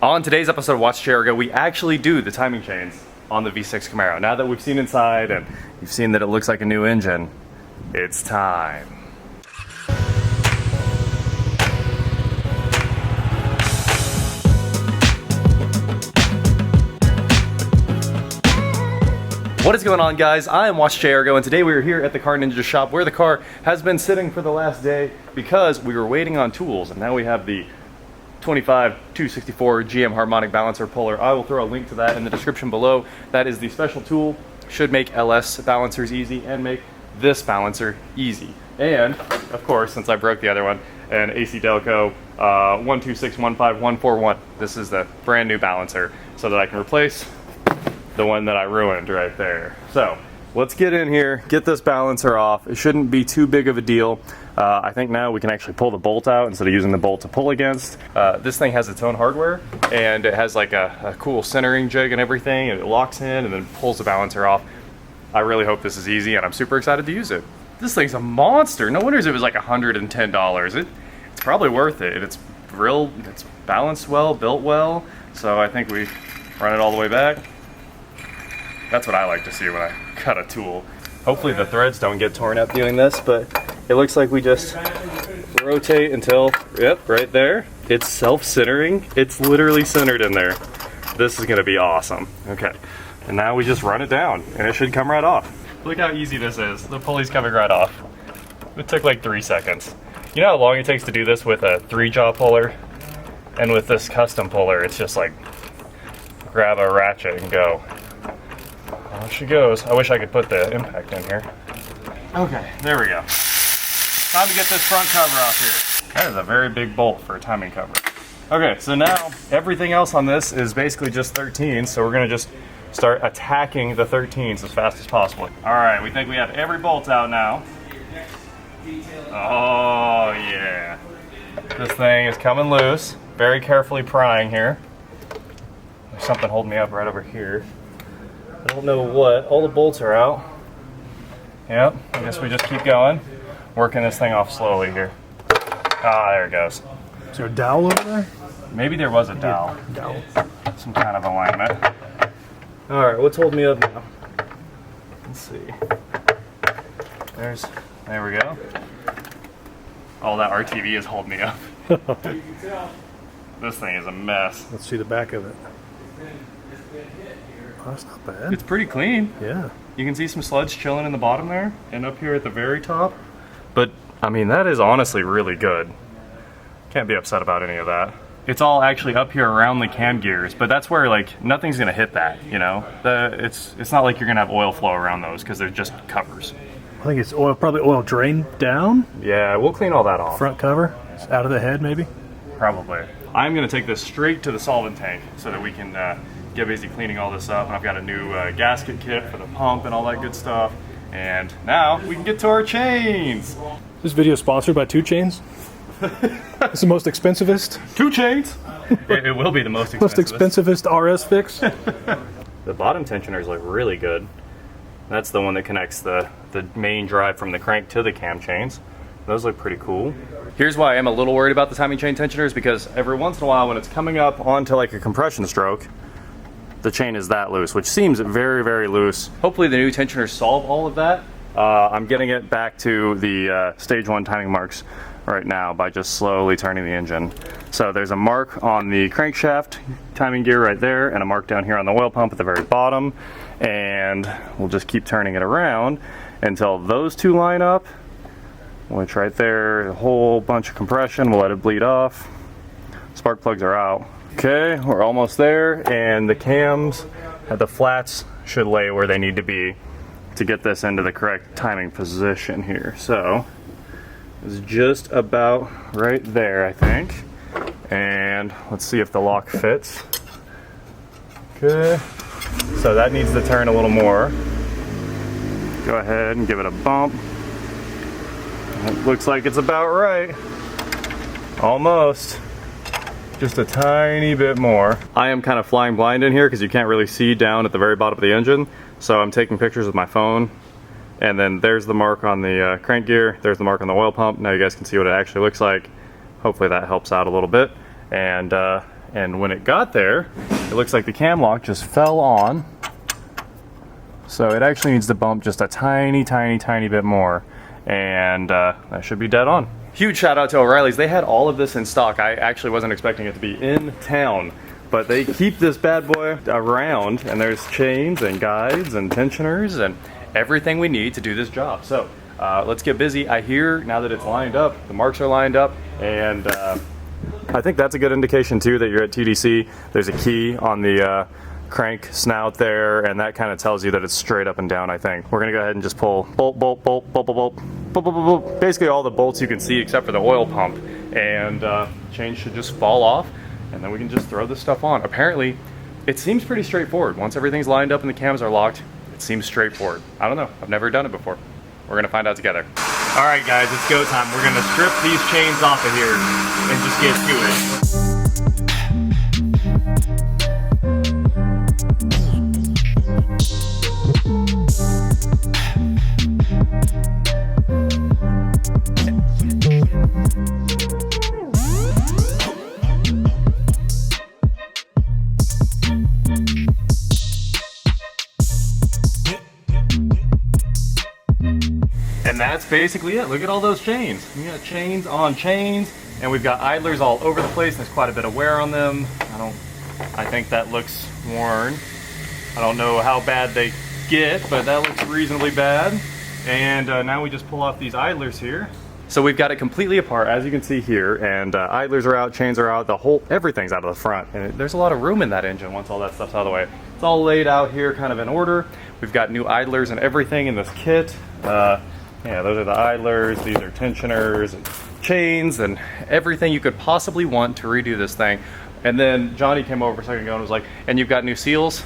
On today's episode of WatchJRGo, we actually do the timing chains on the V6 Camaro. Now that we've seen inside and you've seen that it looks like a new engine, it's time. What is going on, guys? I am WatchJRGo, and today we are here at the Car Ninja shop where the car has been sitting for the last day because we were waiting on tools, and now we have the 25 264 GM harmonic balancer puller. I will throw a link to that in the description below. That is the special tool. Should make LS balancers easy and make this balancer easy. And of course, since I broke the other one, an AC Delco 12615141. This is the brand new balancer so that I can replace the one that I ruined right there. So let's get in here, get this balancer off. It shouldn't be too big of a deal. I think now we can actually pull the bolt out instead of using the bolt to pull against. This thing has its own hardware, and it has like a cool centering jig and everything, and it locks in and then pulls the balancer off. I really hope this is easy, and I'm super excited to use it. This thing's a monster. No wonder it was like $110. It's probably worth it. It's balanced well, built well, so I think we run it all the way back. That's what I like to see when I cut a tool. Hopefully the threads don't get torn up doing this, but it looks like we just rotate until, yep, right there. It's self-centering. It's literally centered in there. This is gonna be awesome. Okay, and now we just run it down and it should come right off. Look how easy this is. The pulley's coming right off. It took like 3 seconds. You know how long it takes to do this with a 3-jaw puller? And with this custom puller, it's just like, grab a ratchet and go. There she goes. I wish I could put the impact in here. Okay, there we go. Time to get this front cover off here. That is a very big bolt for a timing cover. Okay, so now everything else on this is basically just 13s, so we're gonna just start attacking the 13s as fast as possible. All right, we think we have every bolt out now. Oh yeah. This thing is coming loose. Very carefully prying here. There's something holding me up right over here. I don't know what. All the bolts are out. Yep, I guess we just keep going. Working this thing off slowly here. Ah, there it goes. Is there a dowel over there? Maybe there was a dowel. Some kind of alignment. Alright, what's holding me up now? Let's see. There we go. Oh, that RTV is holding me up. This thing is a mess. Let's see the back of it. Oh, that's not bad. It's pretty clean. Yeah. You can see some sludge chilling in the bottom there and up here at the very top. But, I mean, that is honestly really good. Can't be upset about any of that. It's all actually up here around the cam gears, but that's where, like, nothing's going to hit that, you know? It's not like you're going to have oil flow around those because they're just covers. I think it's oil, probably oil drained down. Yeah, we'll clean all that off. Front cover, it's out of the head maybe? Probably. I'm going to take this straight to the solvent tank so that we can get busy cleaning all this up. And I've got a new gasket kit for the pump and all that good stuff. And now we can get to our chains. This video is sponsored by 2 Chains. It's the most expensivest. 2 Chains. It will be the most expensive. Most expensivest RS fix. The bottom tensioners look really good. That's the one that connects the main drive from the crank to the cam chains. Those look pretty cool. Here's why I am a little worried about the timing chain tensioners, because every once in a while when it's coming up onto like a compression stroke, the chain is that loose, which seems very, very loose. Hopefully the new tensioners solve all of that. I'm getting it back to the stage 1 timing marks right now by just slowly turning the engine. So there's a mark on the crankshaft timing gear right there, and a mark down here on the oil pump at the very bottom. And we'll just keep turning it around until those 2 line up, which right there, a whole bunch of compression. We'll let it bleed off. Spark plugs are out. Okay, we're almost there, and the cams at the flats should lay where they need to be to get this into the correct timing position here. So it's just about right there, I think. And let's see if the lock fits. Okay, so that needs to turn a little more. Go ahead and give it a bump. It looks like it's about right. Almost. Just a tiny bit more. I am kind of flying blind in here because you can't really see down at the very bottom of the engine. So I'm taking pictures with my phone. And then there's the mark on the crank gear. There's the mark on the oil pump. Now you guys can see what it actually looks like. Hopefully that helps out a little bit. And and when it got there, it looks like the cam lock just fell on. So it actually needs to bump just a tiny bit more, and that should be dead on. Huge shout out to O'Reilly's. They had all of this in stock. I actually wasn't expecting it to be in town, but they keep this bad boy around, and there's chains and guides and tensioners and everything we need to do this job. So let's get busy. I hear now that it's lined up, the marks are lined up, and I think that's a good indication too that you're at TDC. There's a key on the crank snout there, and that kind of tells you that it's straight up and down. I think we're gonna go ahead and just pull bolt, basically all the bolts you can see except for the oil pump, and chain should just fall off, and then we can just throw this stuff on. Apparently it seems pretty straightforward. Once everything's lined up and the cams are locked, it seems straightforward. I don't know, I've never done it before. We're gonna find out together. All right guys, it's go time. We're gonna strip these chains off of here and just get to it. And that's basically it. Look at all those chains. We got chains on chains, and we've got idlers all over the place. There's quite a bit of wear on them. I think that looks worn. I don't know how bad they get, but that looks reasonably bad. And now we just pull off these idlers here. So we've got it completely apart, as you can see here, and idlers are out, chains are out, everything's out of the front. And there's a lot of room in that engine once all that stuff's out of the way. It's all laid out here kind of in order. We've got new idlers and everything in this kit. Yeah, those are the idlers, these are tensioners, and chains, and everything you could possibly want to redo this thing. And then Johnny came over a second ago and was like, and you've got new seals?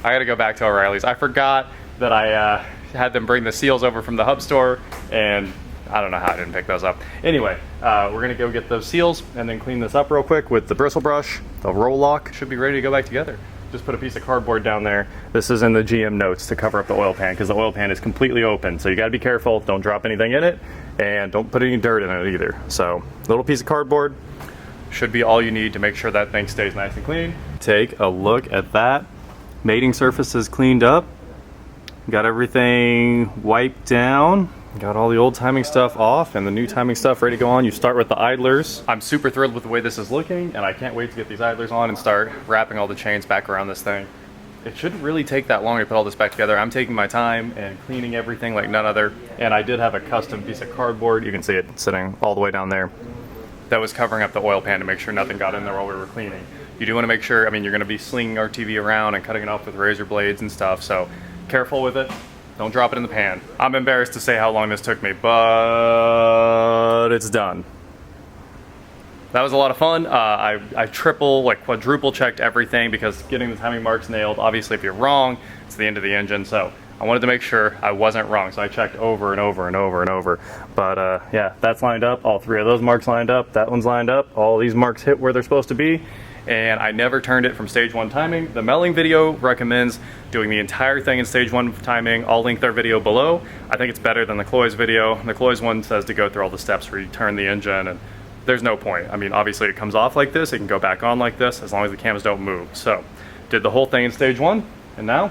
I gotta go back to O'Reilly's. I forgot that I had them bring the seals over from the hub store, and I don't know how I didn't pick those up. Anyway, we're gonna go get those seals and then clean this up real quick with the bristle brush. The roll lock should be ready to go back together. Just put a piece of cardboard down there. This is in the GM notes to cover up the oil pan, because the oil pan is completely open. So you gotta be careful, don't drop anything in it, and don't put any dirt in it either. So little piece of cardboard should be all you need to make sure that thing stays nice and clean. Take a look at that. Mating surface is cleaned up. Got everything wiped down. Got all the old timing stuff off and the new timing stuff ready to go on. You start with the idlers. I'm super thrilled with the way this is looking, and I can't wait to get these idlers on and start wrapping all the chains back around this thing. It shouldn't really take that long to put all this back together. I'm taking my time and cleaning everything like none other, and I did have a custom piece of cardboard. You can see it sitting all the way down there. That was covering up the oil pan to make sure nothing got in there while we were cleaning. You do want to make sure, I mean, you're going to be slinging our TV around and cutting it off with razor blades and stuff, so careful with it. Don't drop it in the pan. I'm embarrassed to say how long this took me, but it's done. That was a lot of fun. I triple, like quadruple checked everything, because getting the timing marks nailed, obviously if you're wrong, it's the end of the engine. So I wanted to make sure I wasn't wrong. So I checked over and over and over and over. But yeah, that's lined up. All three of those marks lined up. That one's lined up. All these marks hit where they're supposed to be. And I never turned it from stage 1 timing. The Melling video recommends doing the entire thing in stage 1 timing. I'll link their video below. I think it's better than the Coils video. The Coils one says to go through all the steps where you turn the engine, and there's no point. I mean, obviously it comes off like this, it can go back on like this, as long as the cams don't move. So, did the whole thing in stage 1, and now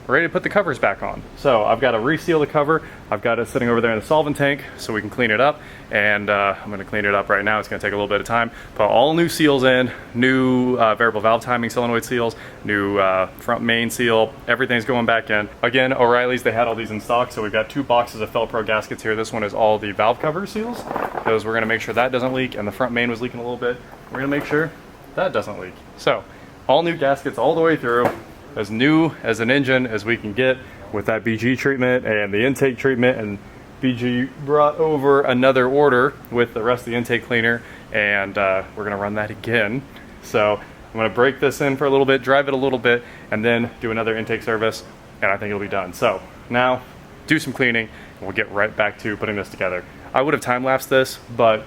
we're ready to put the covers back on. So I've got to reseal the cover. I've got it sitting over there in the solvent tank so we can clean it up, and I'm going to clean it up right now. It's going to take a little bit of time. Put all new seals in, new variable valve timing solenoid seals, new front main seal. Everything's going back in. Again, O'Reilly's, they had all these in stock, so we've got 2 boxes of Felpro gaskets here. This one is all the valve cover seals, because we're going to make sure that doesn't leak, and the front main was leaking a little bit. We're going to make sure that doesn't leak. So all new gaskets all the way through. As new as an engine as we can get, with that BG treatment and the intake treatment, and BG brought over another order with the rest of the intake cleaner, and we're gonna run that again. So I'm gonna break this in for a little bit, drive it a little bit, and then do another intake service, and I think it'll be done. So now do some cleaning, and we'll get right back to putting this together. I would have time-lapsed this, but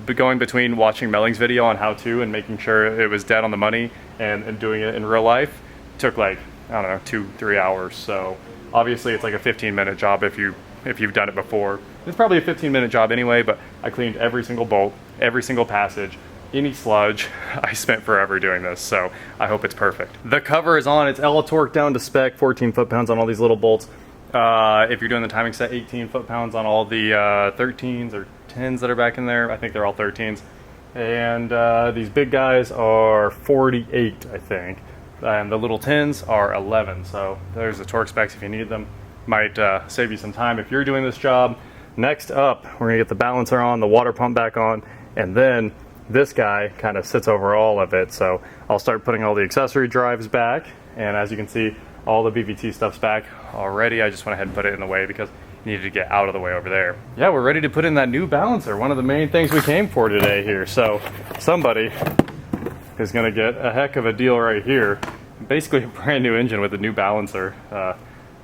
going between watching Melling's video on how to and making sure it was dead on the money and doing it in real life took like, I don't know, 2-3 hours. So obviously it's like a 15-minute job if you've done it before. It's probably a 15-minute job anyway, but I cleaned every single bolt, every single passage, any sludge. I spent forever doing this, so I hope it's perfect. The cover is on. It's Ella torque down to spec, 14 foot-pounds on all these little bolts. If you're doing the timing set, 18 foot-pounds on all the 13s or 10s that are back in there. I think they're all 13s. And these big guys are 48, I think. And the little 10s are 11. So there's the torque specs if you need them. Might save you some time if you're doing this job. Next up, we're gonna get the balancer on, the water pump back on, and then this guy kind of sits over all of it. So I'll start putting all the accessory drives back, and as you can see, all the BVT stuff's back already. I just went ahead and put it in the way because it needed to get out of the way over there. Yeah, we're ready to put in that new balancer, one of the main things we came for today here. So somebody is gonna get a heck of a deal right here. Basically a brand new engine with a new balancer.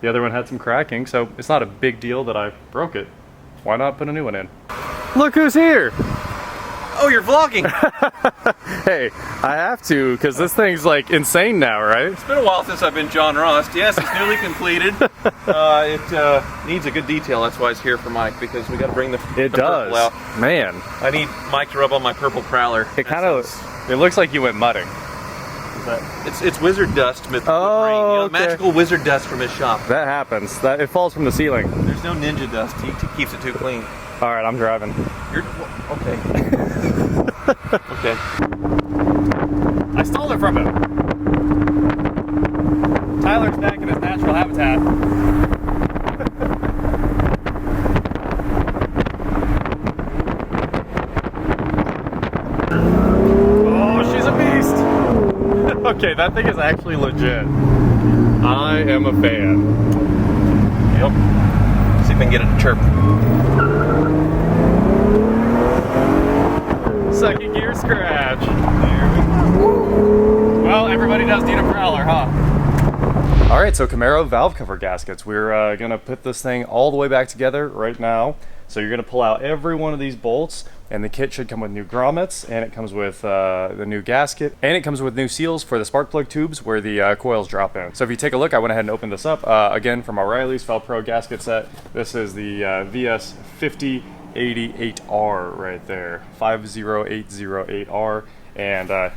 The other one had some cracking, so it's not a big deal that I broke it. Why not put a new one in? Look who's here! Oh, you're vlogging! Hey, I have to, because this thing's like insane now, right? It's been a while since I've been John Ross. Yes, it's newly completed. It needs a good detail, that's why it's here for Mike, because we got to bring the purple out. Man. I need Mike to rub on my purple prowler. It kind of, it looks like you went mudding. It's wizard dust with rain. You know, okay. magical wizard dust from his shop. That happens. It falls from the ceiling. There's no ninja dust. He keeps it too clean. All right, I'm driving. You're okay. Okay. I stole it from him. Tyler's back in his natural habitat. Oh, she's a beast. Okay, that thing is actually legit. I am a fan. Yep. See if we can get it to chirp. Second gear scratch. There we go. Well, everybody does need a prowler, huh? All right, so Camaro valve cover gaskets. We're gonna put this thing all the way back together right now. So you're gonna pull out every one of these bolts, and the kit should come with new grommets, and it comes with the new gasket, and it comes with new seals for the spark plug tubes where the coils drop in. So if you take a look, I went ahead and opened this up. Again, from O'Reilly's Felpro gasket set. This is the VS 5088R right there, 50808R, and it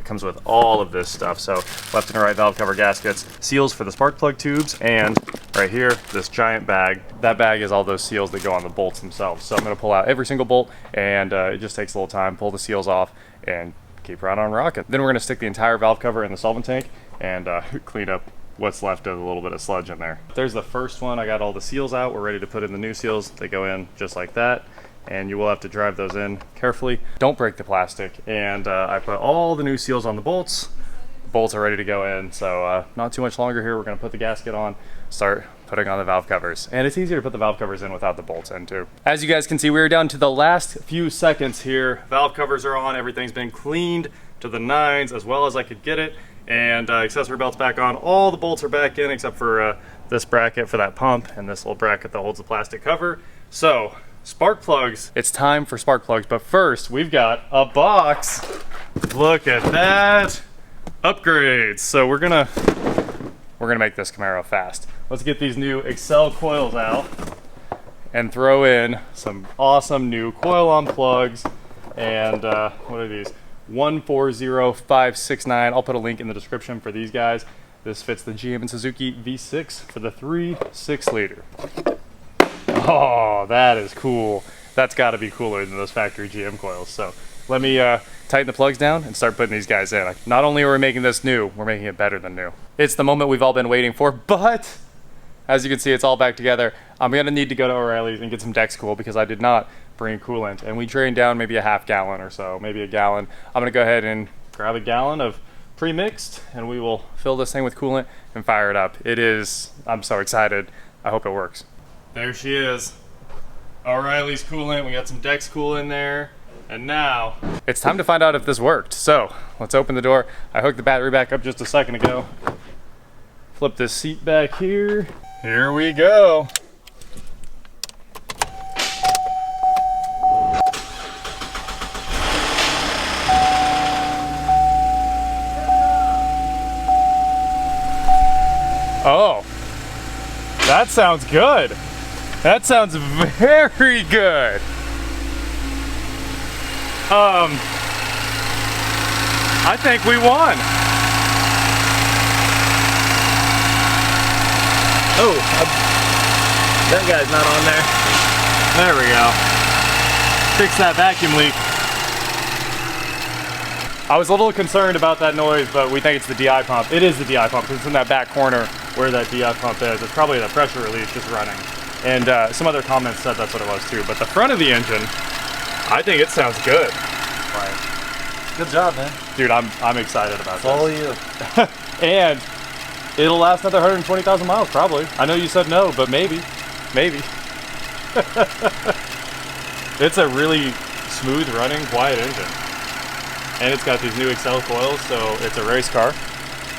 comes with all of this stuff. So left and right valve cover gaskets, seals for the spark plug tubes, and right here, this giant bag. That bag is all those seals that go on the bolts themselves. So I'm gonna pull out every single bolt, and it just takes a little time, pull the seals off, and keep right on rocking. Then we're gonna stick the entire valve cover in the solvent tank and clean up what's left of a little bit of sludge in there. There's the first one. I got all the seals out. We're ready to put in the new seals. They go in just like that, and you will have to drive those in carefully. Don't break the plastic. And I put all the new seals on the bolts. The bolts are ready to go in, so not too much longer here. We're gonna put the gasket on, start putting on the valve covers. And it's easier to put the valve covers in without the bolts in too. As you guys can see, we're down to the last few seconds here. Valve covers are on, everything's been cleaned to the nines as well as I could get it. And accessory belt's back on. All the bolts are back in except for this bracket for that pump and this little bracket that holds the plastic cover. So, spark plugs. It's time for spark plugs, but first we've got a box. Look at that. Upgrades. So we're gonna make this Camaro fast. Let's get these new Accel coils out and throw in some awesome new coil on plugs. And what are these? 140569. I'll put a link in the description for these guys. This fits the GM and Suzuki V6 for the 3.6 liter. Oh, that is cool. That's got to be cooler than those factory GM coils. So let me tighten the plugs down and start putting these guys in. Not only are we making this new, we're making it better than new. It's the moment we've all been waiting for, but as you can see, it's all back together. I'm gonna need to go to O'Reilly's and get some Dex Cool because I did not bring coolant, and we drained down maybe a half gallon or so, maybe a gallon. I'm gonna go ahead and grab a gallon of pre-mixed, and we will fill this thing with coolant and fire it up. It is, I'm so excited. I hope it works. There she is. O'Reilly's coolant. We got some Dex Cool in there. And now it's time to find out if this worked. So let's open the door. I hooked the battery back up just a second ago. Flip this seat back here. Here we go. Oh, that sounds good. That sounds very good. I think we won. Oh, that guy's not on there. There we go. Fix that vacuum leak. I was a little concerned about that noise, but we think it's the DI pump. It is the DI pump because it's in that back corner where that DI pump is. It's probably the pressure release just running. And some other comments said that's what it was too. But the front of the engine, I think it sounds good. Good job, man. Dude, I'm excited about It's all this. you. And it'll last another 120,000 miles probably. I know you said no, but maybe. Maybe. It's a really smooth running, quiet engine. And it's got these new Accel coils, so it's a race car.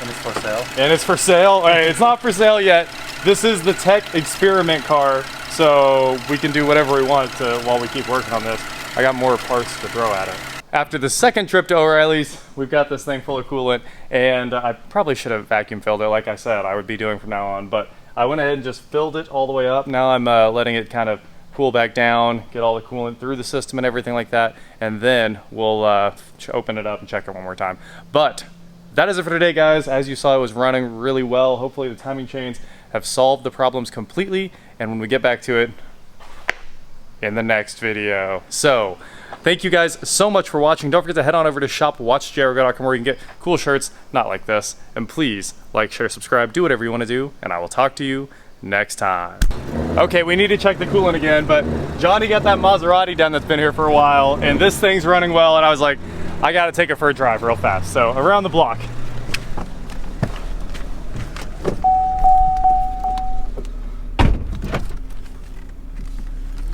And it's for sale. And it's for sale. Hey, it's not for sale yet. This is the tech experiment car, so we can do whatever we want while we keep working on this. I got more parts to throw at it. After the second trip to O'Reilly's, we've got this thing full of coolant, and I probably should have vacuum filled it, like I said I would be doing from now on, but I went ahead and just filled it all the way up. Now I'm letting it kind of cool back down, get all the coolant through the system and everything like that, and then we'll open it up and check it one more time. But that is it for today, guys. As you saw, it was running really well. Hopefully the timing chains have solved the problems completely, and when we get back to it in the next video. So thank you guys so much for watching. Don't forget to head on over to shop.WatchJRGo.com where you can get cool shirts not like this, and please like, share, subscribe, do whatever you want to do, and I will talk to you next time. Okay, we need to check the coolant again, but Johnny got that Maserati done that's been here for a while, and this thing's running well, and I was like, I gotta take it for a drive real fast. So around the block.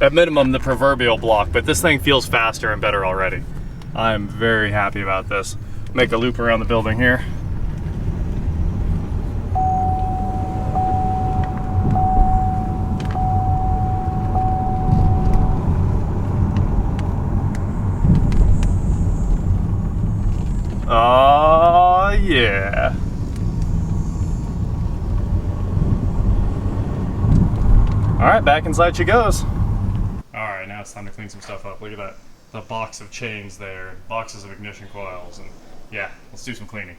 At minimum, the proverbial block, but this thing feels faster and better already. I'm very happy about this. Make a loop around the building here. Oh, yeah. All right, back inside she goes. All right, now it's time to clean some stuff up. Look at that, the box of chains there, boxes of ignition coils, and yeah, let's do some cleaning.